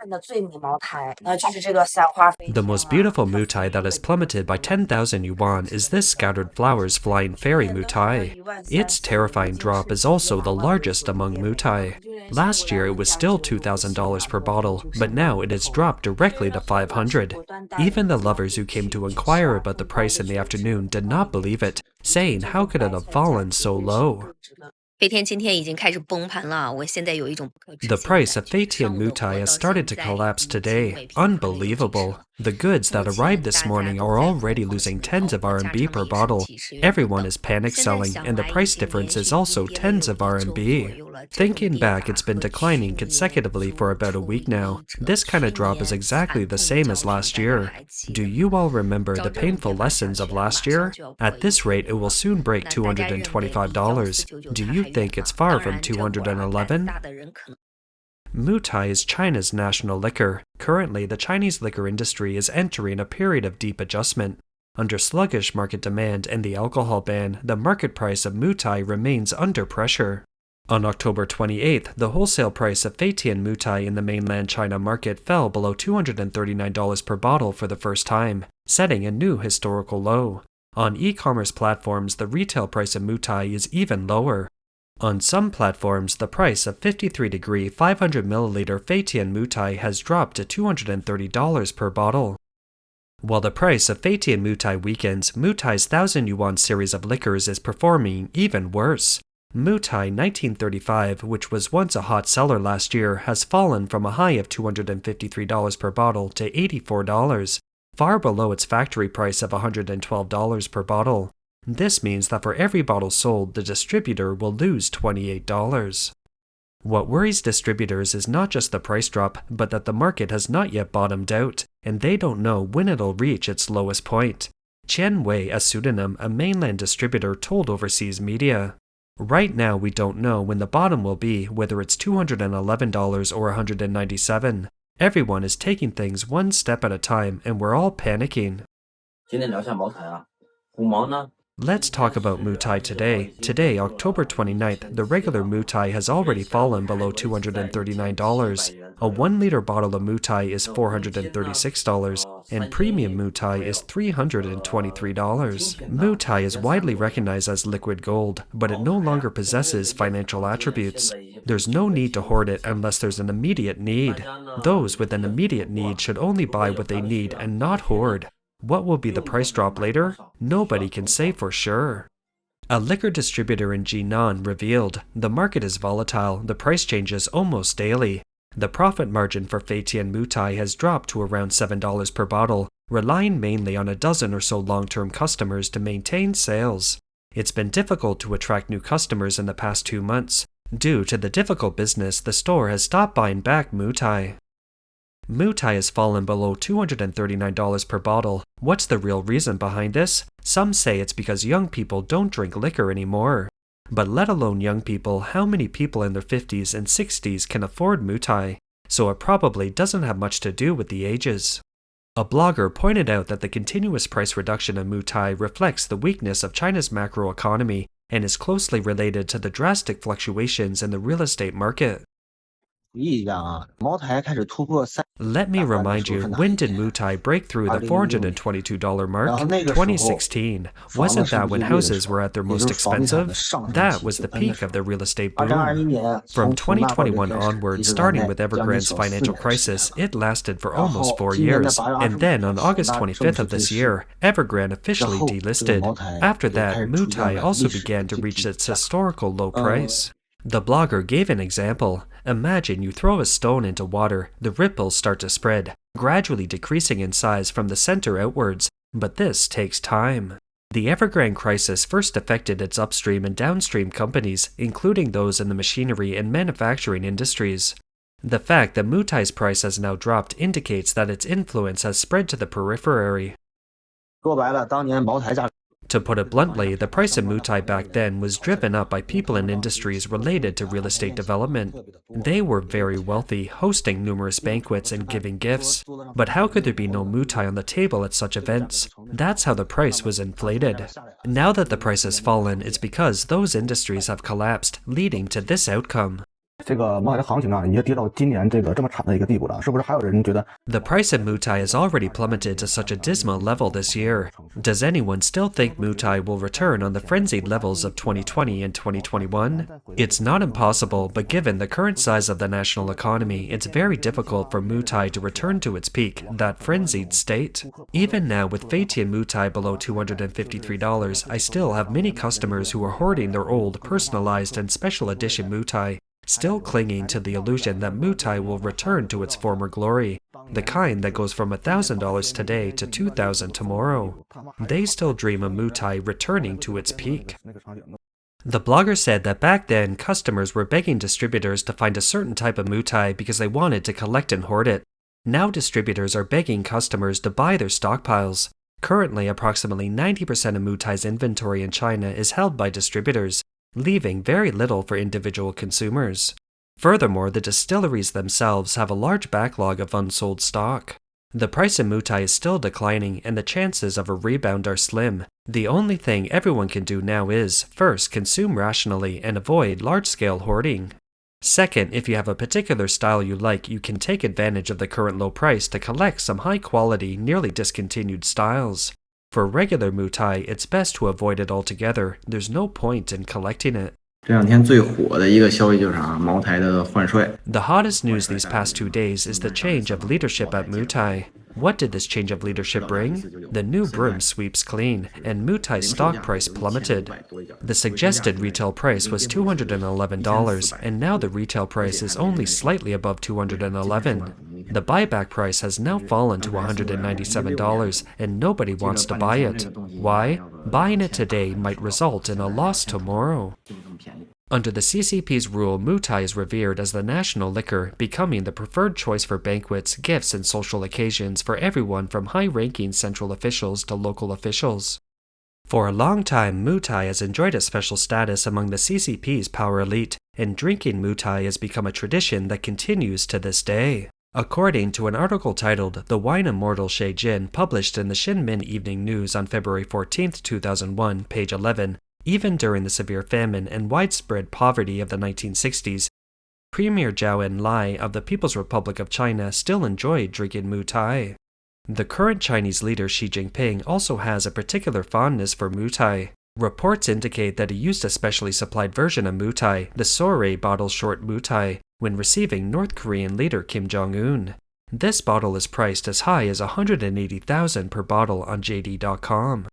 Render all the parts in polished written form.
The most beautiful Moutai that has plummeted by 10,000 yuan is this scattered flowers flying fairy Moutai. Its terrifying drop is also the largest among Moutai. Last year it was still $2,000 per bottle, but now it has dropped directly to $500. Even the lovers who came to inquire about the price in the afternoon did not believe it, saying how could it have fallen so low? The price of Feitian Moutai has started to collapse today. Unbelievable. The goods that arrived this morning are already losing tens of RMB per bottle. Everyone is panic selling, and the price difference is also tens of RMB. Thinking back, it's been declining consecutively for about a week now. This kind of drop is exactly the same as last year. Do you all remember the painful lessons of last year? At this rate, it will soon break $225. Do you think it's far from 211? Moutai is China's national liquor. Currently, the Chinese liquor industry is entering a period of deep adjustment. Under sluggish market demand and the alcohol ban, the market price of Moutai remains under pressure. On October 28th, the wholesale price of Feitian Moutai in the mainland China market fell below $239 per bottle for the first time, setting a new historical low. On e-commerce platforms, the retail price of Moutai is even lower. On some platforms, the price of 53-degree 500ml Feitian Moutai has dropped to $230 per bottle. While the price of Feitian Moutai weakens, Moutai's 1,000 yuan series of liquors is performing even worse. Moutai 1935, which was once a hot seller last year, has fallen from a high of $253 per bottle to $84, far below its factory price of $112 per bottle. This means that for every bottle sold, the distributor will lose $28. What worries distributors is not just the price drop, but that the market has not yet bottomed out, and they don't know when it'll reach its lowest point. Qian Wei, a pseudonym, a mainland distributor, told overseas media, "Right now we don't know when the bottom will be, whether it's $211 or $197. Everyone is taking things one step at a time, and we're all panicking." Let's talk about Moutai today. Today, October 29th, the regular Moutai has already fallen below $239. A 1-liter bottle of Moutai is $436, and premium Moutai is $323. Moutai is widely recognized as liquid gold, but it no longer possesses financial attributes. There's no need to hoard it unless there's an immediate need. Those with an immediate need should only buy what they need and not hoard. What will be the price drop later? Nobody can say for sure. A liquor distributor in Jinan revealed, the market is volatile, the price changes almost daily. The profit margin for Feitian Moutai has dropped to around $7 per bottle, relying mainly on a dozen or so long-term customers to maintain sales. It's been difficult to attract new customers in the past 2 months. Due to the difficult business, the store has stopped buying back Moutai. Moutai has fallen below $239 per bottle. What's the real reason behind this? Some say it's because young people don't drink liquor anymore. But let alone young people, how many people in their 50s and 60s can afford Moutai? So it probably doesn't have much to do with the ages. A blogger pointed out that the continuous price reduction in Moutai reflects the weakness of China's macroeconomy and is closely related to the drastic fluctuations in the real estate market. Let me remind you, when did Moutai break through the $422 mark? 2016. Wasn't that when houses were at their most expensive? That was the peak of the real estate boom. From 2021 onward, starting with Evergrande's financial crisis, it lasted for almost 4 years, and then on August 25th of this year, Evergrande officially delisted. After that, Moutai also began to reach its historical low price. The blogger gave an example. Imagine you throw a stone into water, the ripples start to spread, gradually decreasing in size from the center outwards, but this takes time. The Evergrande crisis first affected its upstream and downstream companies, including those in the machinery and manufacturing industries. The fact that Moutai's price has now dropped indicates that its influence has spread to the periphery. To put it bluntly, the price of Moutai back then was driven up by people in industries related to real estate development. They were very wealthy, hosting numerous banquets and giving gifts. But how could there be no Moutai on the table at such events? That's how the price was inflated. Now that the price has fallen, it's because those industries have collapsed, leading to this outcome. 这个茅台的行情啊，已经跌到今年这么惨的一个地步了，是不是还有人觉得 The price of Moutai has already plummeted to such a dismal level this year. Does anyone still think Moutai will return on the frenzied levels of 2020 and 2021? It's not impossible, but given the current size of the national economy, it's very difficult for Moutai to return to its peak, that frenzied state. Even now, with Feitian Moutai below $253, I still have many customers who are hoarding their old, personalized, and special edition Moutai, still clinging to the illusion that Moutai will return to its former glory, the kind that goes from $1,000 today to $2,000 tomorrow. They still dream of Moutai returning to its peak. The blogger said that back then, customers were begging distributors to find a certain type of Moutai because they wanted to collect and hoard it. Now distributors are begging customers to buy their stockpiles. Currently, approximately 90% of Moutai's inventory in China is held by distributors, leaving very little for individual consumers. Furthermore, the distilleries themselves have a large backlog of unsold stock. The price of Moutai is still declining, and the chances of a rebound are slim. The only thing everyone can do now is, first, consume rationally and avoid large-scale hoarding. Second, if you have a particular style you like, you can take advantage of the current low price to collect some high-quality, nearly discontinued styles. For regular Moutai, it's best to avoid it altogether. There's no point in collecting it. 这两天最火的一个消息就是茅台的换帅。 The hottest news these past 2 days is the change of leadership at Moutai. What did this change of leadership bring? The new broom sweeps clean, and Moutai's stock price plummeted. The suggested retail price was $211, and now the retail price is only slightly above $211. The buyback price has now fallen to $197, and nobody wants to buy it. Why? Buying it today might result in a loss tomorrow. Under the CCP's rule, Moutai is revered as the national liquor, becoming the preferred choice for banquets, gifts, and social occasions for everyone from high-ranking central officials to local officials. For a long time, Moutai has enjoyed a special status among the CCP's power elite, and drinking Moutai has become a tradition that continues to this day. According to an article titled The Wine Immortal Shay Jin, published in the Shinmin Evening News on February 14, 2001, page 11, even during the severe famine and widespread poverty of the 1960s, Premier Zhou Enlai of the People's Republic of China still enjoyed drinking Moutai. The current Chinese leader Xi Jinping also has a particular fondness for Moutai. Reports indicate that he used a specially supplied version of Moutai, the Soirée bottle short Moutai, when receiving North Korean leader Kim Jong-un. This bottle is priced as high as $180,000 per bottle on JD.com.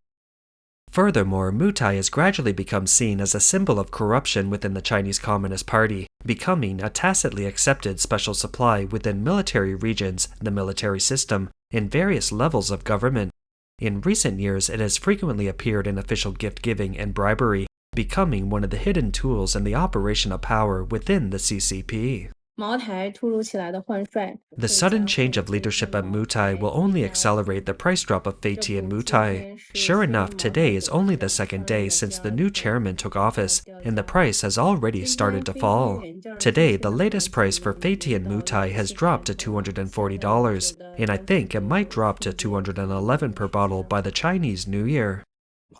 Furthermore, Moutai has gradually become seen as a symbol of corruption within the Chinese Communist Party, becoming a tacitly accepted special supply within military regions, the military system, and various levels of government. In recent years, it has frequently appeared in official gift-giving and bribery, becoming one of the hidden tools in the operation of power within the CCP. The sudden change of leadership at Moutai will only accelerate the price drop of Feitian Moutai. Sure enough, today is only the second day since the new chairman took office, and the price has already started to fall. Today, the latest price for Feitian Moutai has dropped to $240, and I think it might drop to $211 per bottle by the Chinese New Year.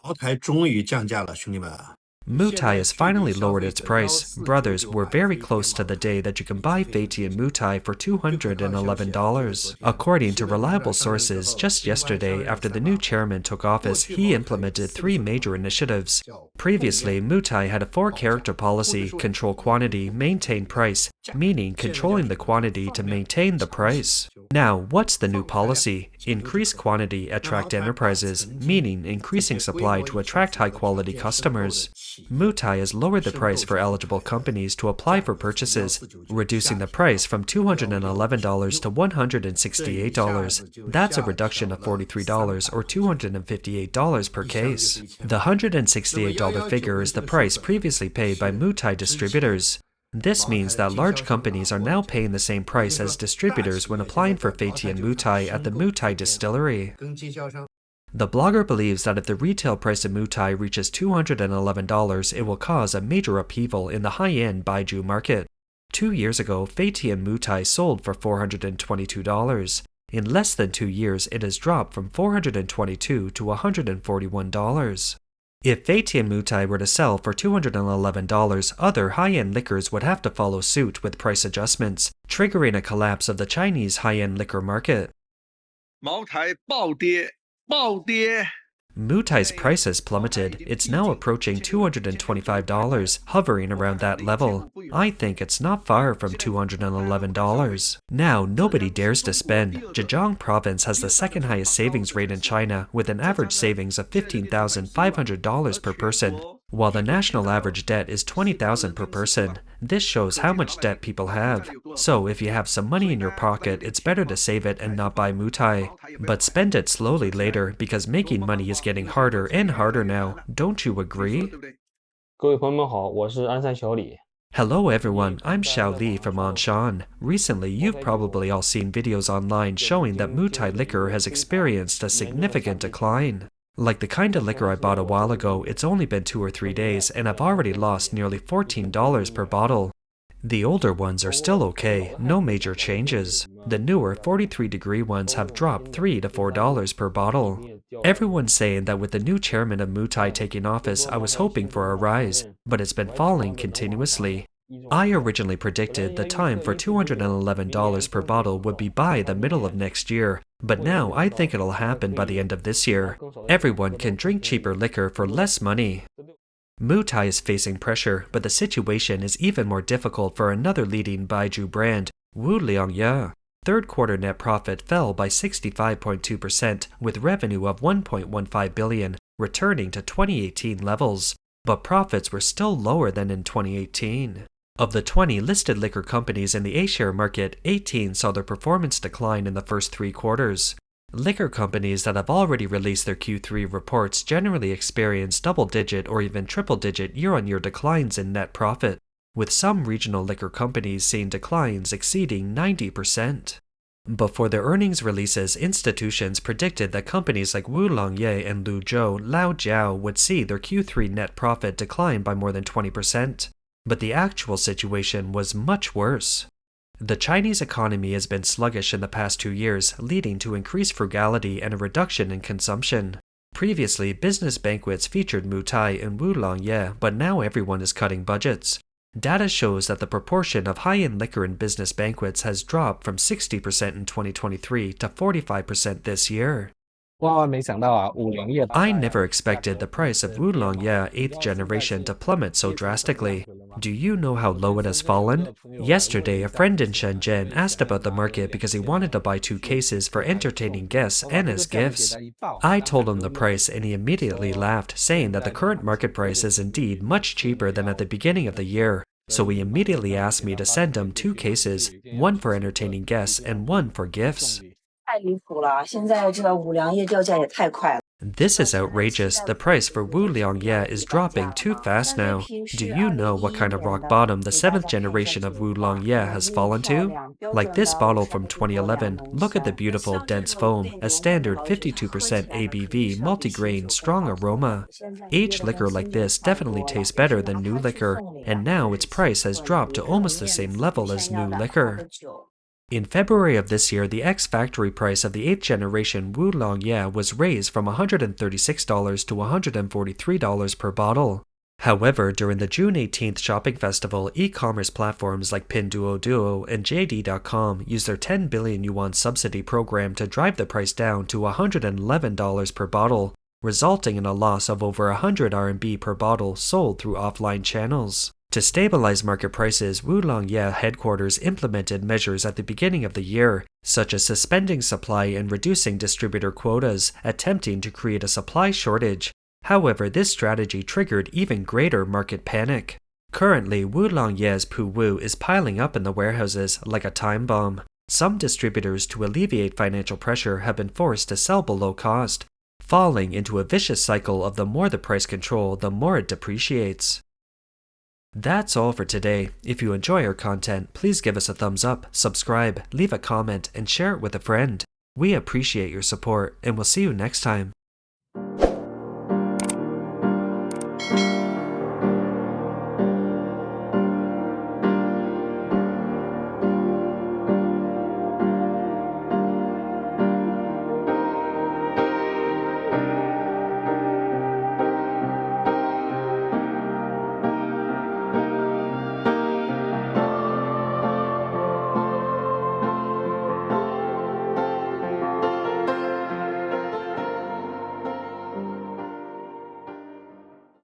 茅台终于降价了，兄弟们。 Moutai has finally lowered its price. Brothers, we're very close to the day that you can buy Feitian Moutai for $211. According to reliable sources, just yesterday, after the new chairman took office, he implemented 3 major initiatives. Previously, Moutai had a 4-character policy: control quantity, maintain price, meaning controlling the quantity to maintain the price. Now, what's the new policy? Increase quantity, attract enterprises, meaning increasing supply to attract high-quality customers. Moutai has lowered the price for eligible companies to apply for purchases, reducing the price from $211 to $168. That's a reduction of $43 or $258 per case. The $168 figure is the price previously paid by Moutai distributors. This means that large companies are now paying the same price as distributors when applying for Feitian Moutai at the Moutai distillery. The blogger believes that if the retail price of Moutai reaches $211, it will cause a major upheaval in the high-end Baiju market. 2 years ago, Feitian Moutai sold for $422. In less than 2 years, it has dropped from $422 to $141. If Feiqi and Moutai were to sell for $211, other high-end liquors would have to follow suit with price adjustments, triggering a collapse of the Chinese high-end liquor market. 茅台暴跌，暴跌。 Moutai's prices plummeted. It's now approaching $225, hovering around that level. I think it's not far from $211. Now, nobody dares to spend. Zhejiang province has the second highest savings rate in China, with an average savings of $15,500 per person, while the national average debt is $20,000 per person. This shows how much debt people have. So if you have some money in your pocket, it's better to save it and not buy Moutai. But spend it slowly later, because making money is getting harder and harder now. Don't you agree? 各位朋友们好，我是鞍山小李。 Hello everyone, I'm Xiao Li from Anshan. Recently, you've probably all seen videos online showing that Moutai liquor has experienced a significant decline. Like the kind of liquor I bought a while ago, it's only been 2 or 3 days and I've already lost nearly $14 per bottle. The older ones are still okay, no major changes. The newer 43-degree ones have dropped $3 to $4 per bottle. Everyone's saying that with the new chairman of Moutai taking office, I was hoping for a rise, but it's been falling continuously. I originally predicted the time for $211 per bottle would be by the middle of next year, but now I think it'll happen by the end of this year. Everyone can drink cheaper liquor for less money. Moutai is facing pressure, but the situation is even more difficult for another leading Baijiu brand, Wuliangye. Third quarter net profit fell by 65.2%, with revenue of $1.15 billion, returning to 2018 levels, but profits were still lower than in 2018. Of the 20 listed liquor companies in the A-share market, 18 saw their performance decline in the first 3 quarters. Liquor companies that have already released their Q3 reports generally experience double-digit or even triple-digit year-on-year declines in net profit, with some regional liquor companies seeing declines exceeding 90%. Before their earnings releases, institutions predicted that companies like Wuliangye and Luzhou Laojiao would see their Q3 net profit decline by more than 20%, but the actual situation was much worse. The Chinese economy has been sluggish in the past 2 years, leading to increased frugality and a reduction in consumption. Previously, business banquets featured Moutai and Wuliangye, but now everyone is cutting budgets. Data shows that the proportion of high-end liquor in business banquets has dropped from 60% in 2023 to 45% this year. 万万没想到啊，5粮液。I never expected the price of Wuliangye 8th generation to plummet so drastically. Do you know how low it has fallen? Yesterday, a friend in Shenzhen asked about the market because he wanted to buy 2 cases for entertaining guests and as gifts. I told him the price and he immediately laughed, saying that the current market price is indeed much cheaper than at the beginning of the year. So he immediately asked me to send him 2 cases, one for entertaining guests and one for gifts. 太离谱了！现在这个五粮液掉价也太快了。 This is outrageous. The price for Wuliangye is dropping too fast now. Do you know what kind of rock bottom the 7th generation of Wuliangye has fallen to? Like this bottle from 2011, look at the beautiful dense foam, a standard 52% ABV multigrain strong aroma. Aged liquor like this definitely tastes better than new liquor, and now its price has dropped to almost the same level as new liquor. In February of this year, the ex-factory price of the 8th generation Wuliangye was raised from $136 to $143 per bottle. However, during the June 18th shopping festival, e-commerce platforms like Pinduoduo and JD.com used their 10 billion yuan subsidy program to drive the price down to $111 per bottle, resulting in a loss of over 100 RMB per bottle sold through offline channels. To stabilize market prices, Wuliangye headquarters implemented measures at the beginning of the year, such as suspending supply and reducing distributor quotas, attempting to create a supply shortage. However, this strategy triggered even greater market panic. Currently, Wuliangye's Puwu is piling up in the warehouses like a time bomb. Some distributors, to alleviate financial pressure, have been forced to sell below cost, falling into a vicious cycle of the more the price control, the more it depreciates. That's all for today. If you enjoy our content, please give us a thumbs up, subscribe, leave a comment, and share it with a friend. We appreciate your support, and we'll see you next time.